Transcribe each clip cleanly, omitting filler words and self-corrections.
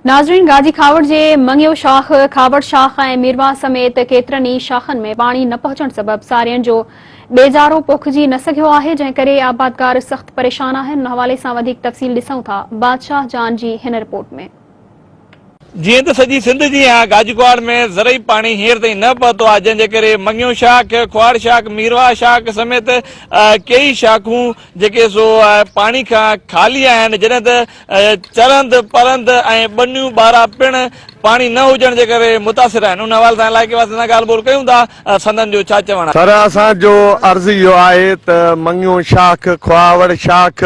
नाज़रीन, गाजी खावड़ जे मंगियो शाख, खावड़ शाख ऐं मीरवा समेत केतिरनि ई शाखनि में पाणी न पहुचण सबबि सारियनि जो बेजारो पोखिजी न सघियो आहे, जंहिं करे आबादकार सख़्त परेशान आहिनि। उन हवाले सां वधीक तफ़सील ॾिसूं था बादशाह जान जी हिन रिपोर्ट में। जी तो सजी सिंध जी गाजीकुआड़ में ज़रई पानी हींअर ताईं न पहुतो आहे, जंहिंजे करे मंगियो शाख, ख्वाड़ शाख, मीरवा शाख समेत कई शाखूं जेके सो पानी खां ख़ाली आहिनि, जॾहिं त चरंद परंद ऐं बनियूं ॿारा पिण पानी न हुजण जे करे मुतासिर आहिनि। उन हवाले सां इलाइक़े वासियुनि सां ॻाल्हि ॿोल कयूं था। संदन जो छा चवणु आहे? सर, असांजो अर्ज़ु इहो आहे त मंगियो शाख, ख्वाड़ शाख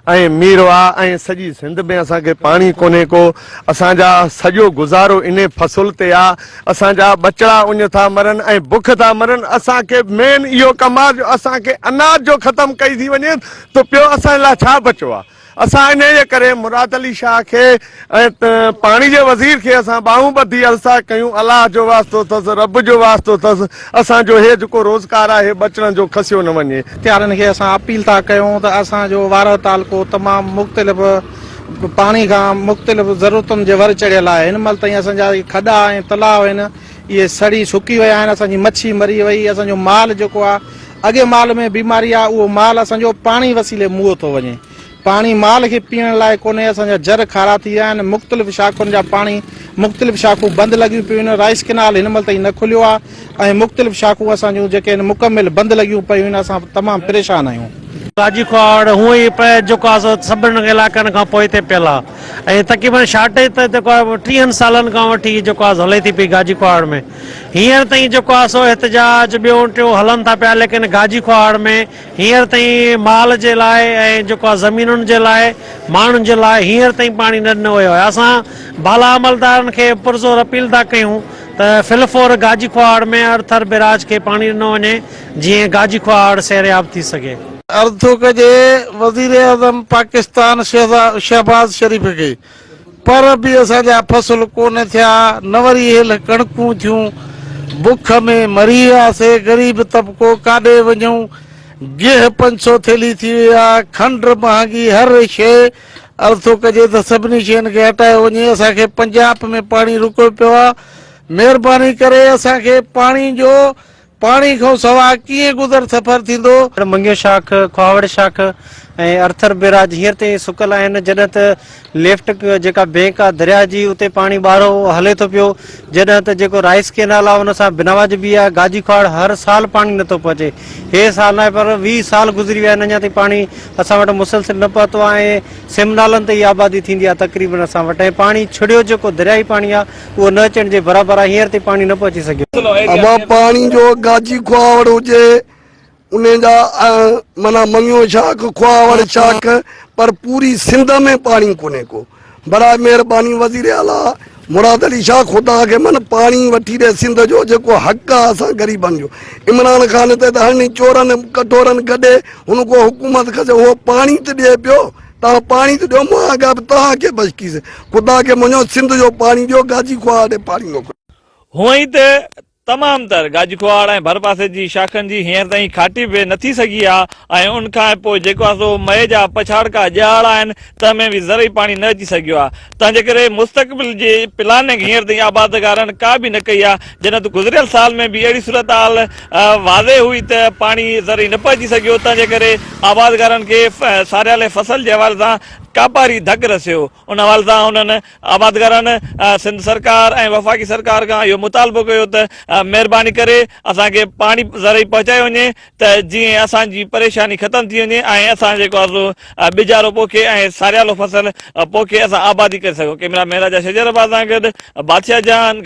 ऐं मीरवा ऐं सॼी सिंध में असांखे पाणी कोन्हे को। असांजा सॼो गुज़ारो इन फसल ते आहे। असांजा बचड़ा उन था मरनि ऐं बुख था मरनि। असांखे मेन इहो कमु आहे जो असांखे अनाज जो ख़तमु कई थी वञे त पियो असांजे लाइ छा बचियो आहे। असां इन जे करे मुराद अली शाह खे ऐं पाणी जे वज़ीर खे असां ॿाहूं ॿधी अर्ज़ा कयूं। अलाह जो वास्तो अथसि, रब जो वास्तो अथसि, असांजो हे जेको रोज़गार आहे बचड़नि जो खसियो न वञे। इख़्तियारनि खे असां अपील था कयूं त असांजो वारह तालको तमामु मुख़्तलिफ़ पाणी खां मुख़्तलिफ़ ज़रूरतुनि जे वर चढ़ियल आहे। हिन महिल ताईं असांजा खॾा ऐं तलाउ आहिनि इहे सड़ी सुकी विया आहिनि। असांजी मच्छी मरी वई। असांजो माल जेको आहे, अॻे माल में बीमारी आहे, उहो माल असांजो पाणी वसीले मुंहुं थो वञे। पाणी माल खे पीअण लाइ कोन्हे। असांजा जर खारा थी विया आहिनि। मुख़्तलिफ़ शाखुनि जा पाणी, मुख़्तलिफ़ शाखूं बंदि लॻियूं पियूं आहिनि। राइस कैनाल हिन महिल ताईं न खुलियो आहे ऐं मुख़्तलिफ़ शाखूं असांजूं जेके आहिनि मुकमिल बंदि लॻियूं पियूं आहिनि। असां तमामु परेशान आहियूं। गाजीकुआड़ हूअं ई जेको आहे सभिनी इलाइक़नि खां पोइ ते पियल आहे ऐं तक़रीबन शॉर्टेज त जेको आहे 30 सालनि खां वठी जेको आहे हले थी पई गाजीकुआड़ में। हींअर ताईं जेको आहे सो एहतजाज ॿियो टियों हलनि था पिया, लेकिन गाजीकुआड़ में हींअर ताईं माल जे लाइ ऐं जेको आहे ज़मीनुनि जे लाइ, माण्हुनि जे लाइ हींअर ताईं पाणी न वियो आहे। असां बाला अमलदारनि खे पुरज़ोर अपील था कयूं त फिलफोर गाजीकुआड़ में अर्थर बिराज खे पाणी ॾिनो वञे, जीअं गाजीकुआड़ सैरयाब थी सघे। अर्ज़ थो कजे वज़ीर आज़म पाकिस्तान शहबाज शरीफ़ खे, पर बि असांजा फसल कोन थिया, न वरी हेल कणकूं थियूं, बुख में मरी वियासीं। ग़रीब तबिको काॾे वञूं? गिह 500 थैली थी वई आहे, खंड महांगी, हर शइ। अर्ज़ थो कजे त सभिनी शयुनि खे हटायो वञे। असांखे पंजाब में पाणी रुकियो पियो आहे। महिरबानी करे असांखे पाणी खां सवाइ कीअं गुज़र सफ़र थींदो? मंगियो शाख, ख्वाड़ शाख ऐं अर्थर बिराज हींअर ताईं सुकल आहिनि, जॾहिं त लेफ्ट जेका बैंक आहे दरिया जी, उते पाणी ॿारो हले थो पियो। जॾहिं त जेको राइस कैनाल आहे उन सां बिनावाज बि आहे। गाजीकुआड़ हर साल पाणी नथो पहुचे। हे साल न आहे पर 20 साल गुज़री विया आहिनि, अञा ताईं पाणी असां वटि मुसलसिल न पहुतो आहे ऐं सिमनालनि ते ई आबादी थींदी आहे तक़रीबन असां वटि। ऐं पाणी छुड़ियो जेको दरियाई पाणी आहे उहो न अचण जे बराबरि आहे। हींअर ताईं पाणी न पहुची सघियो। पाणी जो गाजीकुआड़ हुजे उन जा माना मंगियो शाख, ख्वाड़ शाख, पर पूरी सिंध में पानी कोन्हे को। बड़ा महिरबानी वज़ीर आला मुराद अली शाह खुदा के मन पानी वठी ॾे सिंध जो जेको हक़ आहे असां ग़रीबनि जो। इमरान खान ते त हाणे चोरनि कटोरनि गॾे हुनको हुकूमत खसे, उहो पाणी त ॾिए पियो। तव्हां पाणी त ॾियो, मां अॻा तव्हांखे बचकीस खुदा खे मञो, सिंध जो पाणी ॾियो, गाजीकुआड़ ॾे पाणी मोकिलियो। हूअं ई त तमाम तर गाजीकुआड़ ऐं भर पासे जी शाखनि जी हींअर ताईं खाटी बि नथी सघी आहे ऐं उन खां पोइ जेको आहे सो मए जा पछाड़का ॼाड़ आहिनि, तंहिंमें बि ज़रई पाणी न अची सघियो आहे। तंहिंजे करे मुस्तक़बिल जी प्लानिंग हींअर ताईं आबादकारनि का बि न कई आहे। जॾहिं त गुज़िरियल साल में बि अहिड़ी सूरत हाल वाज़े हुई त पाणी ज़रई न पहुची सघियो। तंहिंजे करे आबादकारनि खे सारियाले फसल जे हवाले सां कापारी धक रसियो। उन हवाले सां उन्हनि आबादकारनि सिंध सरकार ऐं वफ़ाक़ी सरकार खां इहो मुतालबो कयो त महिरबानी करे असांखे पाणी ज़रई पहुचाए वञे त जीअं असांजी परेशानी ख़तमु थी वञे ऐं असां जेको आहे सो बिजारो पोखे ऐं सारियालो फसल पोखे असां आबादी करे सघूं। कैमरा मैन राजा शजर सां गॾु बादशाह जान।